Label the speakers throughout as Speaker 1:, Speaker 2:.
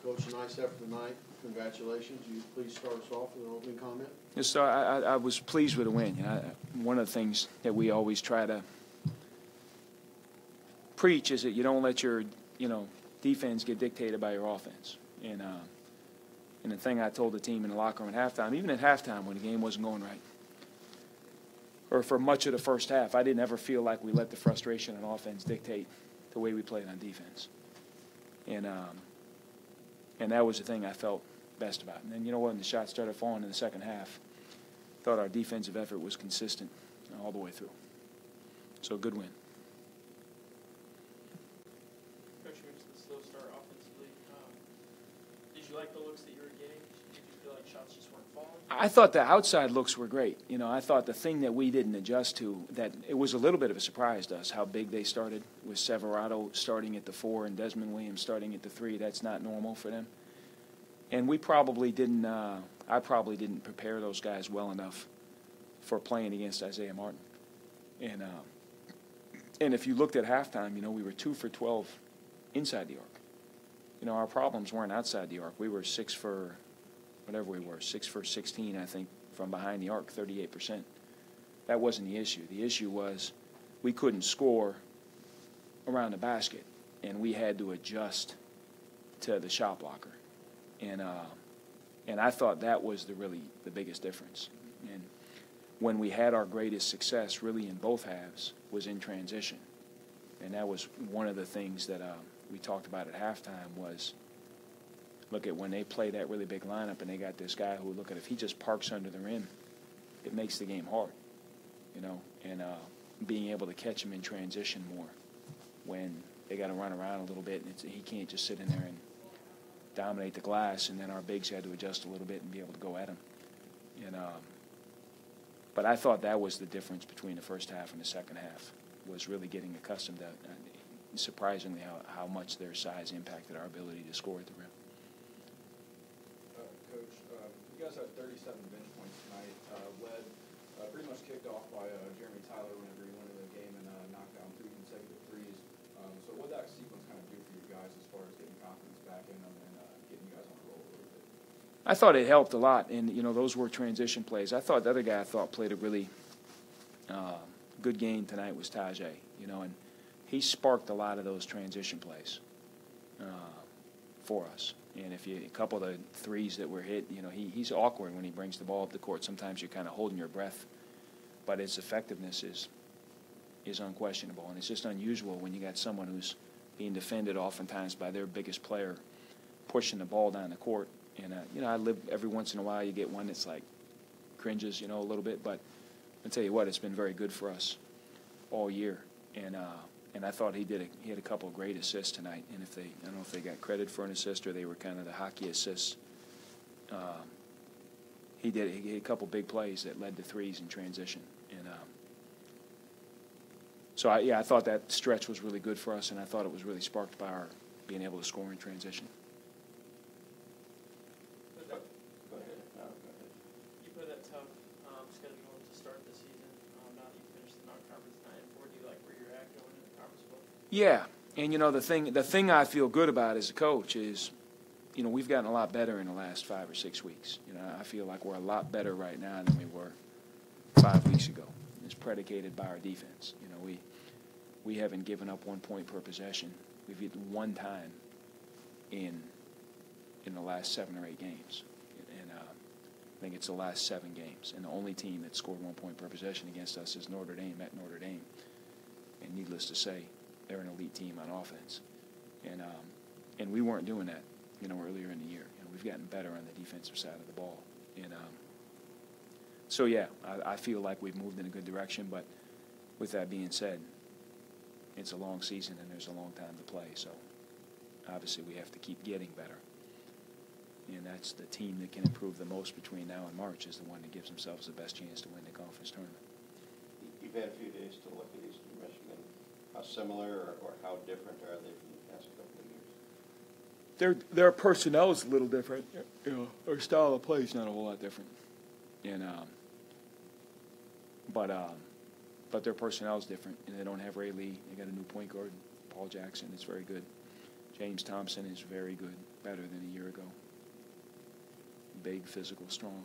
Speaker 1: Coach, a nice effort tonight. Congratulations. You please start us off with an opening comment.
Speaker 2: Yes, so I was pleased with the win. One of the things that we always try to preach is that you don't let your defense get dictated by your offense. And the thing I told the team in the locker room at halftime, even at halftime when the game wasn't going right, or for much of the first half, I didn't ever feel like we let the frustration on offense dictate the way we played on defense. And that was the thing I felt best about. And then, you know what, when the shots started falling in the second half, I thought our defensive effort was consistent all the way through. So a good win.
Speaker 3: Coach, you mentioned the slow start offensively. Did you like the looks that you were getting? Did you feel like shots just weren't falling?
Speaker 2: I thought the outside looks were great. I thought the thing that we didn't adjust to, that it was a little bit of a surprise to us how big they started, with Severado starting at the 4 and Desmond Williams starting at the 3. That's not normal for them. And we probably didn't I probably didn't prepare those guys well enough for playing against Isaiah Martin. And if you looked at halftime, we were 2 for 12 inside the arc. Our problems weren't outside the arc. We were 6 for 16, I think, from behind the arc, 38%. That wasn't the issue. The issue was we couldn't score around the basket, and we had to adjust to the shot blocker. And I thought that was the biggest difference. And when we had our greatest success, really in both halves, was in transition. And that was one of the things that we talked about at halftime was, look at when they play that really big lineup and they got this guy who, look at, if he just parks under the rim, it makes the game hard, and being able to catch him in transition more when they got to run around a little bit, and he can't just sit in there and dominate the glass, and then our bigs had to adjust a little bit and be able to go at him. But I thought that was the difference between the first half and the second half, was really getting accustomed to, surprisingly, how much their size impacted our ability to score at the rim.
Speaker 4: Coach, you guys had 37 bench points tonight, led pretty much kicked off by Jeremy Tyler whenever he went into the game and knocked down 3 consecutive threes. So what did that sequence kind of do for you guys as far as getting confidence back in them and getting you guys on the roll a little bit?
Speaker 2: I thought it helped a lot, and those were transition plays. I thought the other guy played a really good game tonight was Tajay, and he sparked a lot of those transition plays for us. And if a couple of the threes that were hit, he's awkward when he brings the ball up the court. Sometimes you're kind of holding your breath, but his effectiveness is unquestionable, and it's just unusual when you got someone who's being defended oftentimes by their biggest player pushing the ball down the court. And I live every once in a while you get one that's like cringes, a little bit, but I'll tell you what, it's been very good for us all year. And I thought he had a couple of great assists tonight. And I don't know if they got credit for an assist or they were kind of the hockey assists. He had a couple big plays that led to threes in transition. And so I thought that stretch was really good for us, and I thought it was really sparked by our being able to score in transition.
Speaker 3: You put that tough schedule to start the season. Now that you finished the non-conference 9-4, do you like where you're at going into the conference play?
Speaker 2: Yeah, and the thing I feel good about as a coach is, we've gotten a lot better in the last 5 or 6 weeks. I feel like we're a lot better right now than we were 5 weeks ago. It's predicated by our defense. We haven't given up 1 point per possession. We've hit one time in the last 7 or 8 games. And I think it's the last 7 games. And the only team that scored 1 point per possession against us is Notre Dame at Notre Dame. And needless to say, they're an elite team on offense. And we weren't doing that, earlier in the year. We've gotten better on the defensive side of the ball. And so, yeah, I feel like we've moved in a good direction. But with that being said, it's a long season and there's a long time to play. So, obviously, we have to keep getting better. And that's the team that can improve the most between now and March is the one that gives themselves the best chance to win the conference tournament.
Speaker 5: You've had a few days to look at Eastern Michigan. How similar or how different are they from the past couple of years?
Speaker 2: Their personnel is a little different. Their style of play is not a whole lot different. And but their personnel is different. And they don't have Ray Lee. They got a new point guard, Paul Jackson. It's very good. James Thompson is very good, better than a year ago. Big, physical, strong.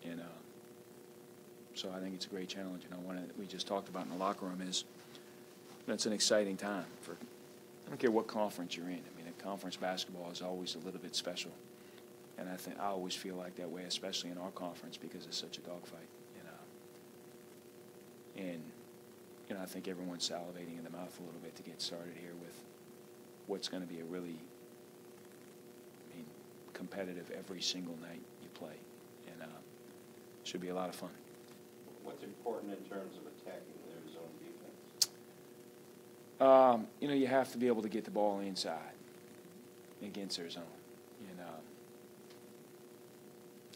Speaker 2: And so I think it's a great challenge. And one that we just talked about in the locker room is that's an exciting time for, I don't care what conference you're in. I mean, conference basketball is always a little bit special. And I always feel like that way, especially in our conference, because it's such a dogfight. And I think everyone's salivating in the mouth a little bit to get started here with what's going to be a really, competitive every single night you play. And should be a lot of fun.
Speaker 5: What's important in terms of attacking their zone defense?
Speaker 2: You have to be able to get the ball inside against their zone.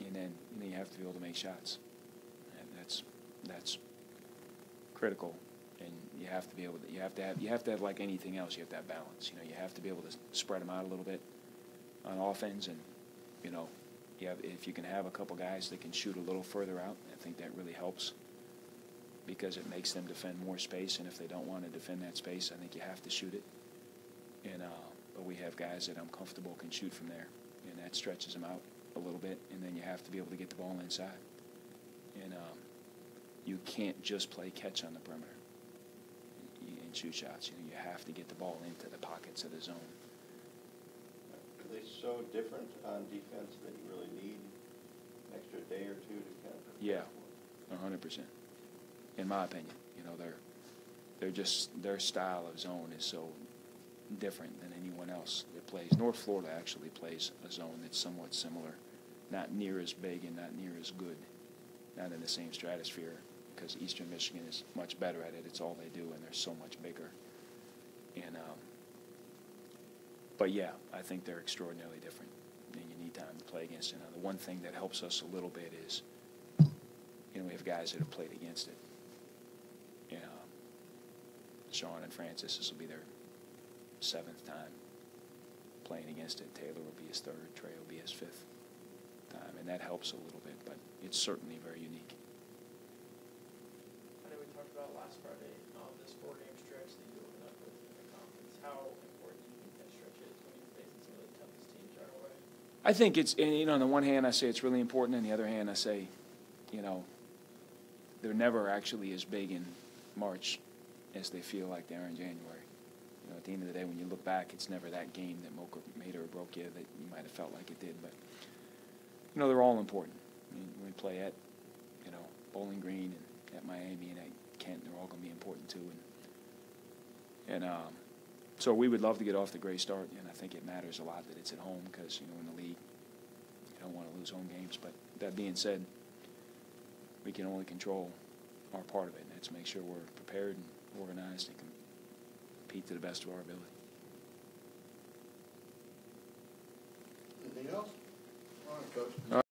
Speaker 2: And then you have to be able to make shots. And that's critical. And you have to be able to you have to have like anything else, you have to have balance. You have to be able to spread them out a little bit on offense, and if you can have a couple guys that can shoot a little further out, I think that really helps, because it makes them defend more space, and if they don't want to defend that space, I think you have to shoot it. And but we have guys that I'm comfortable can shoot from there, and that stretches them out a little bit, and then you have to be able to get the ball inside. And you can't just play catch on the perimeter and shoot shots. You have to get the ball into the pockets of the zone.
Speaker 5: Are they so different on defense that you really need an extra day or two to kind of prepare?
Speaker 2: Yeah, 100%. In my opinion, they're just, their style of zone is so different than anyone else that plays. North Florida actually plays a zone that's somewhat similar, not near as big and not near as good, not in the same stratosphere, because Eastern Michigan is much better at it. It's all they do, and they're so much bigger. And but yeah, I think they're extraordinarily different, and you need time to play against it. Now, the one thing that helps us a little bit is, we have guys that have played against it. Sean and Francis, this will be their 7th time playing against it. Taylor will be his 3rd. Trey will be his 5th time, and that helps a little bit, but it's certainly very unique.
Speaker 3: I know we talked about last Friday, this 4-game stretch that you opened up with in the conference. How important do you think that stretch is when you're facing some of the toughest teams right away?
Speaker 2: I think it's, on the one hand, I say it's really important, and the other hand, I say, they're never actually as big in March as they feel like they are in January. At the end of the day, when you look back, it's never that game that made or broke you that you might have felt like it did. But, they're all important. We play at, Bowling Green and at Miami and at Kent, they're all going to be important too. And so we would love to get off the great start, and I think it matters a lot that it's at home because, in the league, you don't want to lose home games. But that being said, we can only control our part of it, and that's make sure we're prepared and organized and compete to the best of our ability.
Speaker 1: Anything else? All right, Coach.